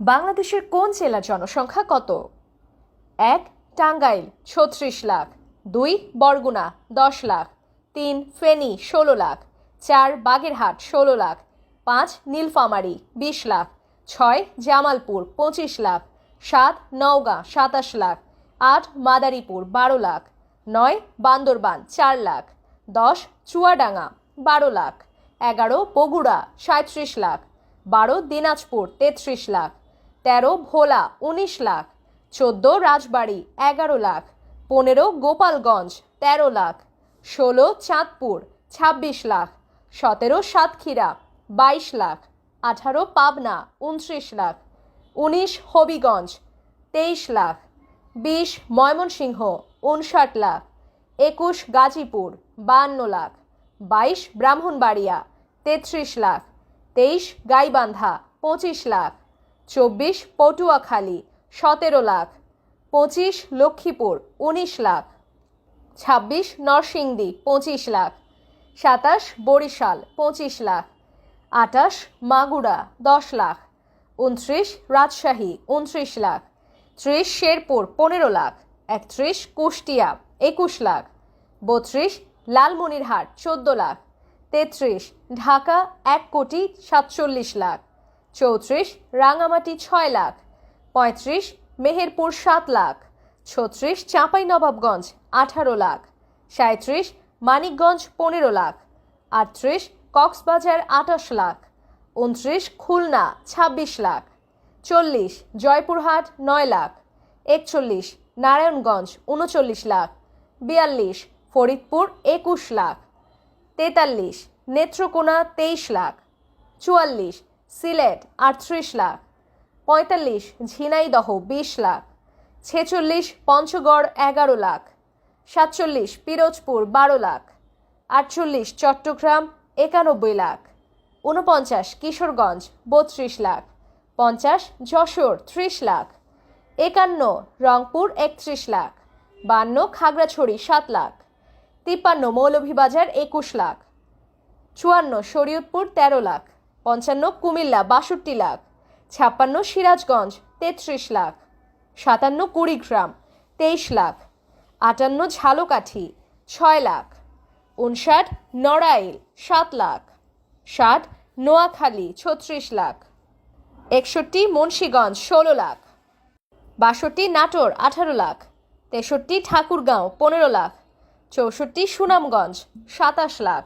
বাংলাদেশের কোন জেলার জনসংখ্যা কত? ১. টাঙ্গাইল ৩৬ লাখ, ২. বরগুনা ১০ লাখ, ৩. ফেনী ১৬ লাখ, ৪. বাগেরহাট ১৬ লাখ, ৫. নীলফামারী ২০ লাখ, ৬. জামালপুর ২৫ লাখ, ৭. নওগাঁ ২৭ লাখ, ৮. মাদারীপুর ১২ লাখ, ৯. বান্দরবান ৪ লাখ, ১০. চুয়াডাঙ্গা ১২ লাখ, ১১. বগুড়া ৩৭ লাখ, ১২. দিনাজপুর ৩৩ লাখ, ১৩. ভোলা ১৯ লাখ, ১৪. রাজবাড়ী ১১ লাখ, ১৫. গোপালগঞ্জ ১৩ লাখ, ১৬. চাঁদপুর ২৬ লাখ, ১৭. সাতক্ষীরা ২২ লাখ, ১৮. পাবনা ২৯ লাখ, ১৯. হবিগঞ্জ ২৩ লাখ, ২০. ময়মনসিংহ ৫৯ লাখ, ২১. গাজীপুর ৫২ লাখ, ২২. ব্রাহ্মণবাড়িয়া ৩৩ লাখ, ২৩. গাইবান্ধা ২৫ লাখ, ২৪. পটুয়াখালী ১৭ লাখ, ২৫. লক্ষ্মীপুর ১৯ লাখ, ২৬. নরসিংদী ২৫ লাখ, ২৭. বরিশাল ২৫ লাখ, ২৮. মাগুরা ১০ লাখ, ২৯. রাজশাহী ২৯ লাখ, ৩০. শেরপুর ১৫ লাখ, ৩১. কুষ্টিয়া ২১ লাখ, ৩২. লালমনিরহাট ১৪ লাখ, ৩৩. ঢাকা ১,৪৭ লাখ, ৩৪. রাঙামাটি ৬ লাখ, ৩৫. মেহেরপুর ৭ লাখ, ৩৬. চাঁপাইনবাবগঞ্জ ১৮ লাখ, ৩৭. মানিকগঞ্জ ১৫ লাখ, ৩৮. কক্সবাজার ২৮ লাখ, ২৯. খুলনা ২৬ লাখ, ৪০. জয়পুরহাট ৯ লাখ, ৪১. নারায়ণগঞ্জ ৩৯ লাখ, ৪২. ফরিদপুর ২১ লাখ, ৪৩. নেত্রকোনা ২৩ লাখ, ৪৪. সিলেট ৩৮ লাখ, ৪৫. ঝিনাইদহ ২০ লাখ, ৪৬. পঞ্চগড় ১১ লাখ, ৪৭. পিরোজপুর ১২ লাখ, ৪৮. চট্টগ্রাম ৯১ লাখ, ৪৯. কিশোরগঞ্জ ৩২ লাখ, ৫০. যশোর ৩০ লাখ, ৫১. রংপুর ৩১ লাখ, ৫২. খাগড়াছড়ি ৭ লাখ, ৫৩. মৌলভীবাজার ২১ লাখ, ৫৪. শরীয়তপুর ১৩ লাখ, ৫৫. কুমিল্লা ৬২ লাখ, ৫৬. সিরাজগঞ্জ ৩৩ লাখ, ৫৭. কুড়িগ্রাম ২৩ লাখ, ৫৮. ঝালকাঠি ৬ লাখ, ৫৯. নড়াইল ৭ লাখ, ৬০. নোয়াখালী ৩৬ লাখ, ৬১. মুন্সিগঞ্জ ১৬ লাখ, ৬২. নাটোর ১৮ লাখ, ৬৩. ঠাকুরগাঁও ১৫ লাখ, ৬৪. সুনামগঞ্জ ২৭ লাখ।